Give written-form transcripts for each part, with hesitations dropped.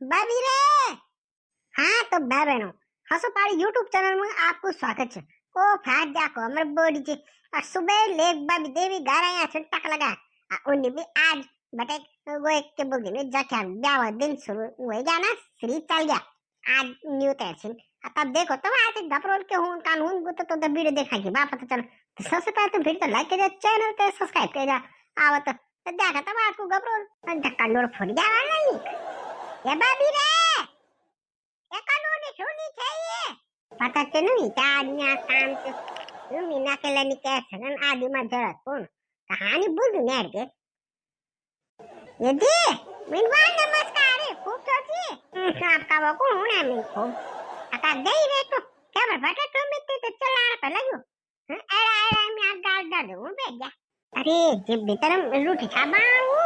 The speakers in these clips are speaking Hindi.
ભાભી રે हाँ तो भाई बहनों हंसो पाड़ी यूट्यूब चैनल में आपको स्वागत है। ओ फाट जाको हमर बॉडी छे और सुबह लेग भाभी देवी गारा या छटक लगा उन्हें भी आज बटे वो एक के बोल दिन जाके ब्याह दिन शुरू हो गया ना श्री चल गया आज न्यू तैरसिन तब देखो तो आज गपरोल के हूं कानून गुत तो वीडियो देखा कि बाप तो चल तो सबसे पहले तो फिर तो लाइक कर चैनल पे सब्सक्राइब कर जा आवत तो देखा तब आपको गपरोल धक्का लोड़ फुट गया नहीं ये भाभी रे पता चलू आदमी काम से मीना के लिए सगन आदि में जरूरत कौन कहानी बुझ नेर के यदि मिनवा नमस्कार खूब सोची आपका वो कौन होना मैं खूब अका दे रे तो क्या बटा तो मिट्टी तो चला पे लगो एड़ा एड़ा मैं आ गाल डाल दूं बैठ जा अरे जब भीतर रूठी छाबाऊ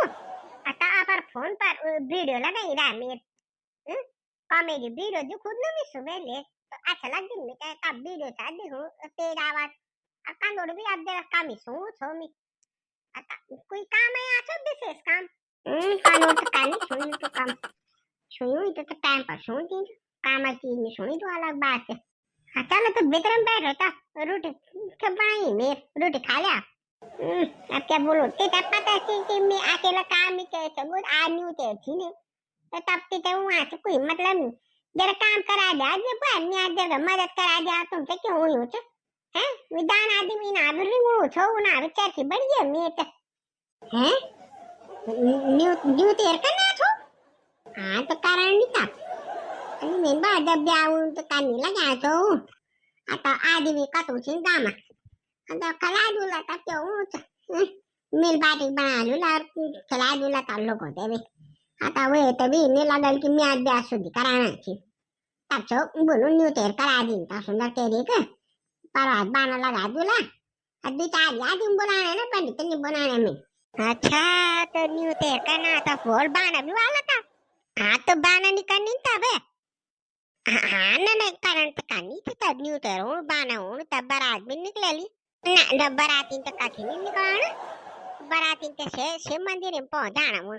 अता पर फोन पर वीडियो लगाई रहा मेरे कॉमेडी वीडियो जो खुद ने भी सुबह ले तो अच्छा लग दिन में क्या वीडियो था देखो तेरा आवाज अकान दोड़ भी अब जरा काम ही सो मी अता कोई काम है आछो विशेष काम कानो तो कानी सुनी तो काम सुनी तो टाइम पर सुनी काम की नहीं सुनी तो अलग बात है हाँ चलो तो भीतर में बैठ होता रोटी के बनाई मैं रोटी खा लिया अब क्या बोलो तेरा पता है कि मैं अकेला काम ही कर सकूं आज नहीं उतर थी नहीं तो तब तो वहां से कोई मतलब नहीं जरा काम करा दे आज पर मैं आज जगह मदद करा दे तुमसे क्यों हुई हो हैं विधान आदमी ना बरी हूं छो ना विचार की बढ़िया मैं तो हैं न्यू न्यू तेर करना छो हां तो कारण नहीं था अरे मैं बाद जब आऊं तो कानी लगा तो आता आदमी का तो चिंता में अंदर कला दूला तब क्यों मिल बाटी बना लूला कला दूला ताल्लुक होते भी आता वे तभी ने लागल कि मैं आज ब्याह शुद्धि कराना थी तब छो बोलू न्यू तेर करा दी ता सुंदर तेरे के पर आज बाना लगा दूला अभी तो आज याद बुलाना ना पंडित ने बनाने में अच्छा तो न्यू तेर करना था फोल बाना भी वाला था हाँ तो बाना नहीं करनी था बे हाँ ना नहीं करन तो करनी थी तब न्यू तेर हूँ बाना हूँ तब बारात भी निकले ली ना जब बाराती तो कठी नहीं निकलना बाराती तो से मंदिर में पहुंच जाना हूँ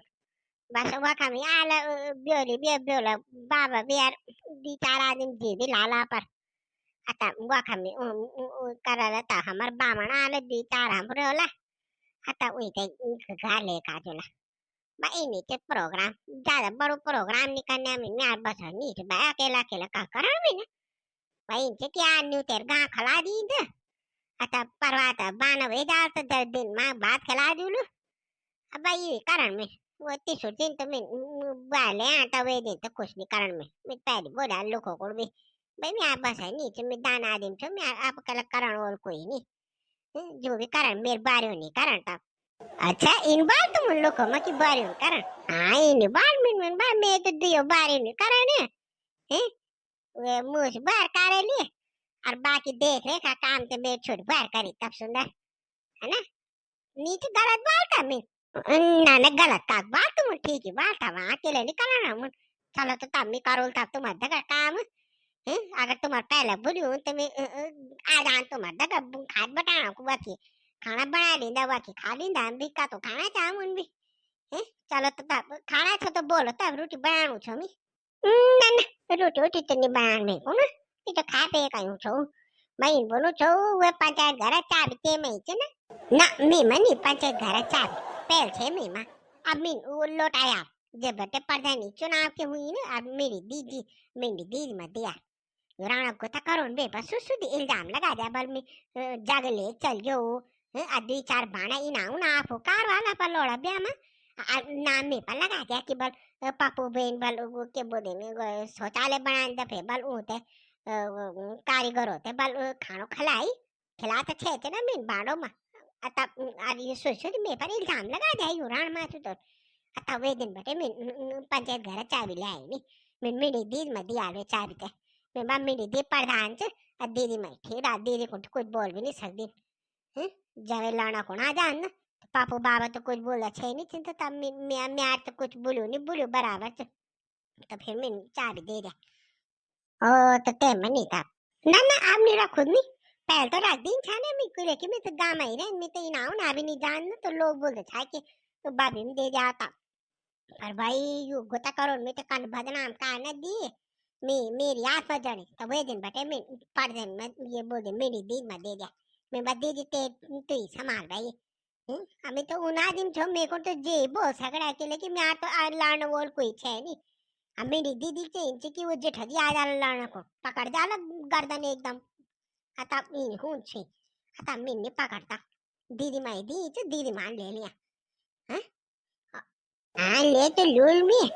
बस वहाँ में आला ब्योली ब्योला बाबा बियार दी चार आदमी जी भी लाला पर आता वहाँ में करा रहता हमार बामण आले दी चार हम रोला आता वही ते घर ले का जोला भाई नीचे प्रोग्राम ज्यादा बड़ो प्रोग्राम नहीं करने में मैं बस नीचे भाई अकेला अकेला का करा भी ना भाई इनसे क्या न्यू तेर गां खला दी दे आता परवाता बाना वे जाल तो 10 दिन में बात खला दूलू अब भाई कारण में वो तीसो दिन तो मैं वाले आटा वे दिन तो कुछ नहीं कारण में मैं पहले बोला लोगों को भी भाई मैं आप बस है नीचे मैं दाना आदमी छो मैं आप कल कारण और कोई नहीं जो भी कारण मेरे बारे में नहीं कारण था अच्छा इन बार तुम उन लोगों में की बारे में कारण हाँ इन बार में बार मैं तो दियो बारे में कारण है वे मुझ बार करे लिए और बाकी देख रेखा काम तो मैं छोड़ बार करी तब सुंदर है ना नीचे गलत बात था मैं ना ना गलत का बात तुम ठीक है बात था वहाँ अकेले नहीं कराना मुन चलो तो तब मैं करोल तब तुम अद्धा काम है अगर तुम पहले बुरी हो तो मैं आज आन तुम अद्धा का खाद बताना को बाकी खाना बना लेंदा बाकी खा लेंदा हम भी का तो खाना चाह मुन भी है चलो तो तब खाना छो तो बोलो तब रोटी बनाऊं छो मैं ना ना रोटी रोटी तो नहीं बनाने को ना ये तो खा पे कहीं छो मैं बोलो छो वे पंचायत घर चाबी ते में छे ना मी मनी पंचायत घर चाबी पहल छे मी मां अब मी लोट आया जब बटे प्रधानी चुनाव के हुई ना अब मेरी दीदी में दिया राणा को था करो बे बस सुधी इल्जाम लगा दिया बल में जगले चल गयो अभी चार बाणा इनाऊ ना फुकार वाला पर लोड़ा ब्याह में नाम में पर लगा दिया कि बल पापू बहन बल के बोले शौचालय बनाने दफे बल होते कारीगर होते बल खानो खिलाई खिला तो छे थे ना मीन बाड़ो में अतः ये सोचो मैं पर इल्जाम लगा दिया युरान में तो अतः वे दिन बटे मैं पंचायत घर चाबी ले आई मैं मेरी दीदी में दिया वे चाबी ते मैं बा मेरी दी प्रधान से दीदी में ठीक है दीदी को कुछ बोल भी नहीं सकती जब लाना को ना जान ना तो पापू बाबा तो कुछ बोला छे नहीं चिंता तब मैं आज तो कुछ बोलू बराबर तो फिर मैं चाबी दे दिया ओ तो ते में नहीं था ना ना आप मेरा खुद नहीं पहले तो रख दिन छाने मैं कोई लेके मैं तो गाँव में ही रहे मैं तो इनाऊ ना भी नहीं जान तो लोग बोलते छा कि तो बाबी में दे जाता पर भाई यू गोता करो मैं तो कान बदनाम का न दी मेरी आंख में जड़ी तो वे दिन बटे मैं पढ़ दिन मैं ये बोल दे मेरी दी में दे दिया मैं बस दे देते तो ही संभाल भाई हमें तो उना दिन जो मेरे को तो जे बोल सकड़ा के लेकिन मैं तो आ लाने बोल कोई छे नहीं अब मेरी दीदी से इनसे की वो जेठजी आ जाला लाने को पकड़ जाला गर्दन एकदम आता इन हूं छी आता मैंने पकड़ता दीदी माई दीदी मान ले लिया हैं हाँ ले तो लूल में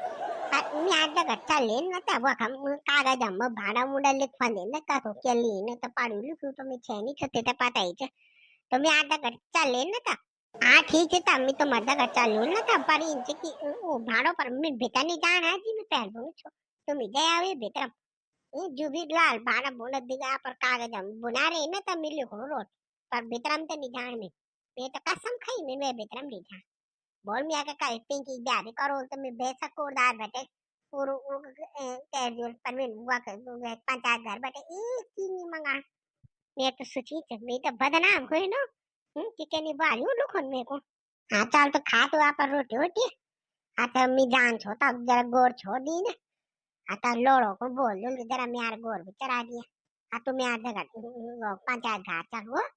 मी आता घरचा लेन ना त्या वखम कागदम भाडा मुडा लिखवा दे ना का तो केली ना तर पाडू लिखू तो मी छेनी छते त्या पातायचे तो मी आता घरचा लेन ना का हाँ ठीक है तब मैं तो मर्दा घरचा लूल ना था पर इनसे की वो भाड़ो पर मैं भीतर नहीं जाना है जी मैं पहल दूँ छो तो मैं गया हुए भीतर ये जो भी लाल भाड़ा बोला दिगा पर कागज हम बुना रहे ना तब मिले हो रोड पर भीतर हम तो नहीं जान में मैं तो कसम खाई मैं भीतर नहीं जा बोल मैं आके कहीं पिंकी ब्याह करो तो मैं बेसा कोड़दार बैठे और वो कैजुअल पर मैं हुआ कर पंचायत घर बैठे एक चीज नहीं मंगा मैं तो सोची थी मैं तो बदनाम हुई ना कि कहनी बारी हूँ लुखन मेरे को हाँ चल तो खा तो आप रोटी होती हाँ तो मैं जान छो तब जरा गोर छोड़ दी ना हाँ तो लोड़ो को बोल दो जरा मेरा गोर भी चढ़ा दिया हाँ तो मैं जगह पंचायत घर चल वो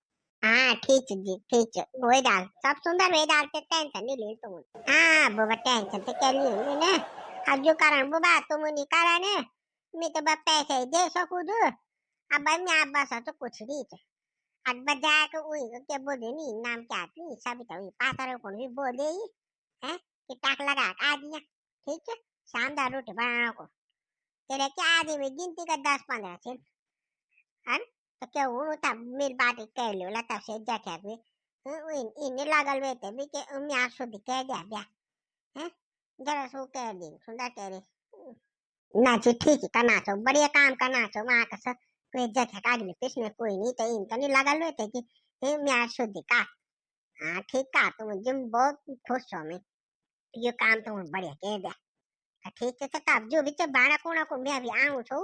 हाँ ठीक है जी ठीक है वही डाल सब सुंदर वही डाल के टेंशन नहीं ले तुम हाँ बाबा टेंशन तो क्या नहीं ना अब जो कारण बाबा तुम नहीं करा ने मैं तो बस पैसे ही दे सकूँ दो अब भाई मैं आप बस तो कुछ नहीं थे अब बजा के वही क्या बोले नहीं नाम क्या थी सभी तो पातर को भी बोले ही है कि टाक लगा आ दिया ठीक है शानदार रोटी बनाना को तेरे क्या आदमी में गिनती का 10-15 से है तो क्या वो तब मेरी बात कह लो लता से जाके भी इन्हें लागल हुए थे भी के मैं आप शुद्ध कह दिया ब्याह है जरा सो कह दी सुंदर कह रही नाचो ठीक है का नाचो बढ़िया काम का नाचो वहाँ का सब कोई जगह का आगे पिछले कोई नहीं तो इनका नहीं लागल हुए थे कि मैं आज शुद्ध का हाँ ठीक का तो मुझे बहुत खुश हूँ मैं ये काम तो बढ़िया कह दिया ठीक है तो तब जो भी तो बाड़ा कोना को मैं अभी आऊँ छो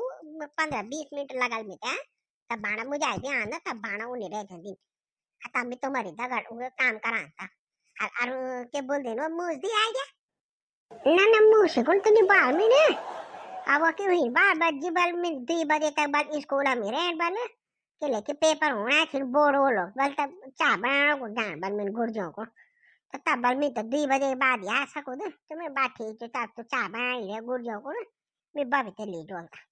15-20 मिनट लगा में था तब बाड़ा मुझे आए आना तब बाड़ा उन्हें रह थे दिन तब मैं तुम्हारी दगड़ वो काम करा था और के बोल देनो मुझ दी आ गया ना ना मुझ से कौन तो नहीं बाहर में ने अब वो क्यों ही बार बार जीबल में 2 बजे तक बाद स्कूल में रह बल के लेके पेपर होना फिर बोर्ड वो लोग बल तब चाह बनाना को जान बल में गुर्जों को तो तब बल में तो 2 बजे बाद ही आ सको दे तो मैं बात ठीक है तब तो चाह बना ही है गुर्जों को ना मैं बाबी ते ले डोलता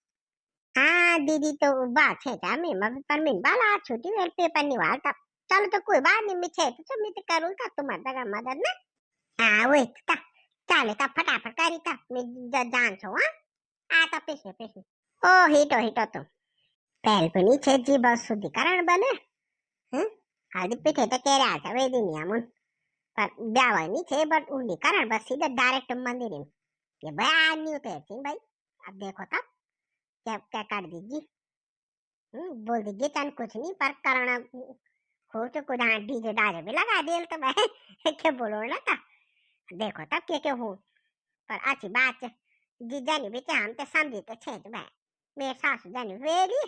हाँ दीदी तो बात है था मैं पर मैं बाला छुट्टी वेल पेपर नहीं वाल तब चलो तो कोई बात नहीं मैं छे तो मैं तो करूँ तब तुम्हारा का मदद ना हाँ वही तब चले तब फटाफट करी तब मैं जान छो हाँ आता पिछले पिछले ओ हिटो तो पहल पे नहीं छे जी बस शुद्धिकरण बने हैं आदि पिठे तो कह रहा था वे दिन यामुन पर ब्याह नहीं छे बट शुद्धिकरण बस सीधा डायरेक्ट मंदिर में ये भाई आज नहीं उतरती भाई अब देखो तब क्या क्या कर दीजिए बोल दीजिए तन कुछ नहीं पर करना हो तो कुछ हाँ डीजे डाजे भी लगा दे तो मैं क्या बोलो ना था देखो तब क्या हो पर अच्छी बात है जी जानी भी हम तो समझी तो छे तो भाई मेरे सासू जानी वेली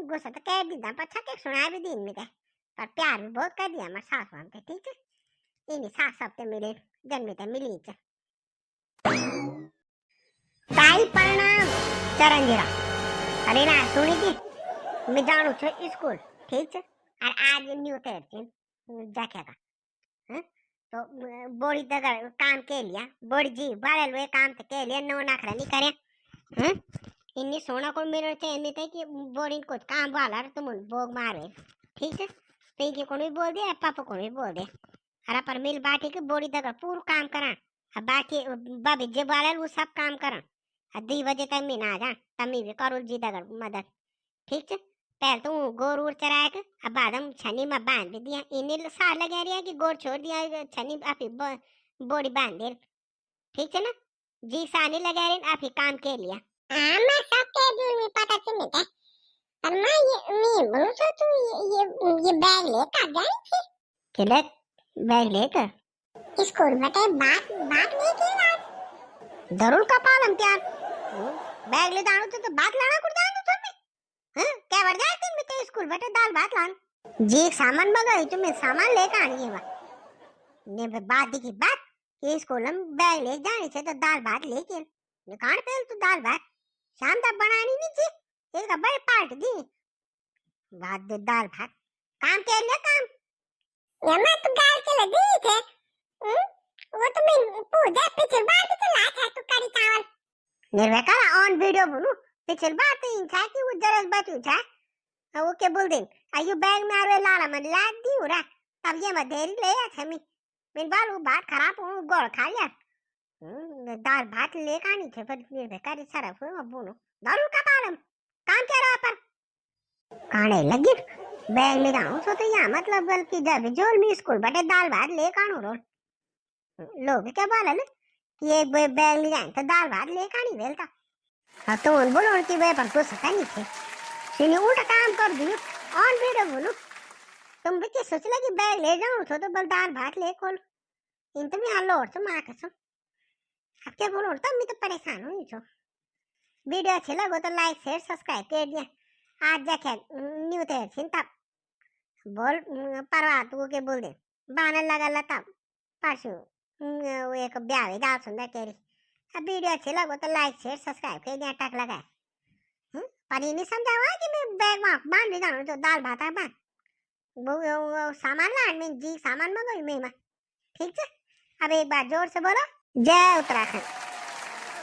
गुस्सा तो कह दी पर छके सुना भी दिन में पर प्यार भी बहुत कर दिया हमारे सासू हमसे ठीक है इन्हीं सास सबसे मिले जन्मे तो मिली ताई प्रणाम चरंजीरा अरे ना सुनी थी मैं जानू छो स्कूल ठीक है और आज न्यू थर्टीन जाके का हैं तो बड़ी दगर काम के लिया बड़ी जी बारे लो काम तो के लिया नो नखरा नहीं करे हैं इन्नी सोना को मेरे थे इन्नी थे कि बड़ी कुछ काम वाला तुम भोग मारे ठीक है पिंकी को नहीं बोल दे पापा को नहीं बोल दे अरे पर मिल बाटी के बड़ी दगर पूरा काम करा अब बाकी बाबी जे वाला वो सब काम करा 2 बजे तक मैं ना जा तमी भी करो जी दगर मदद ठीक है पहले तो गोर उड़ चराया के अब बाद हम छनी में बांध दिया इन्हें सार लगा रहा कि गोर छोड़ दिया छनी आप बोड़ी बांध दे ठीक है ना जी सानी लगा रहे आप ही काम के लिया हाँ मैं सब कह दूँ मैं पता चल था और मैं बोलूँ तो तू ये बैग लेकर जानी थी किधर बैग लेकर स्कूल बटे बात बात नहीं की बात जरूर कपाल हम त्यार बैग ले जानो तो बात लाना कुछ जानो तुम्हें हाँ क्या बढ़ जाए तुम तो स्कूल बटे दाल भात लान जी सामान मंगाई तुम्हें सामान लेकर आनी है ने बात की बात कि स्कूल में बैग ले जाने से तो दाल भात लेके दुकान पे तो दाल भात शाम तक बनानी नहीं थी। एक बड़े पार्टी दी भात दे दाल भात काम के लिए काम यम्मा तू गाल के लगी थे। वो तो मैं पूजा पिछल बार भी तो लाया था तू करी चावल निर्वेका ऑन वीडियो बोलू पिछल बार तो इंसा की वो जरस बचू था वो के बोल दे आयु बैग में आरे लाला मन लाद दी हो रहा अब ये मत देरी ले आ थमी मेरे बाल वो बात खराब हो गोल खा लिया दाल भात ले कानी थे पर निर्वेका रे सारा हुए बोलो दारू का पालम काम क्या रहा पर काने लगी बैग ले जाऊं सो तो यहाँ मतलब बल्कि जब जोल में स्कूल बटे दाल भात ले कानो रोल लोग क्या बोला ना कि एक बैग ले जाए तो दाल भात ले कानी वेलता हाँ तो उन बोलो कि वे पर कुछ नहीं थे सीने उल्टा काम कर दियो ऑन वीडियो बोलो तुम भी क्या सोच लगी बैग ले जाऊं तो बल दाल भात ले खोल इन तो भी हालो और तो मार कसम अब क्या बोलो तब मैं तो परेशान हूँ छो वीडियो अच्छी लगो तो लाइक शेयर सब्सक्राइब कर दिया आज जाके न्यू थे चिंता बोल परवा तू के बोल दे बानर लगा लता परसों वो एक ब्याह है गाँव सुंदर केरी अब वीडियो अच्छी लगो तो लाइक शेयर सब्सक्राइब कर दिया टक लगा पर ये नहीं समझा हुआ कि मैं बैग वहाँ बांध ले जाऊँ तो दाल भात है बांध वो सामान ला मैं जी सामान मंगाई मैं ठीक है अब एक बार जोर से बोलो जय उत्तराखंड।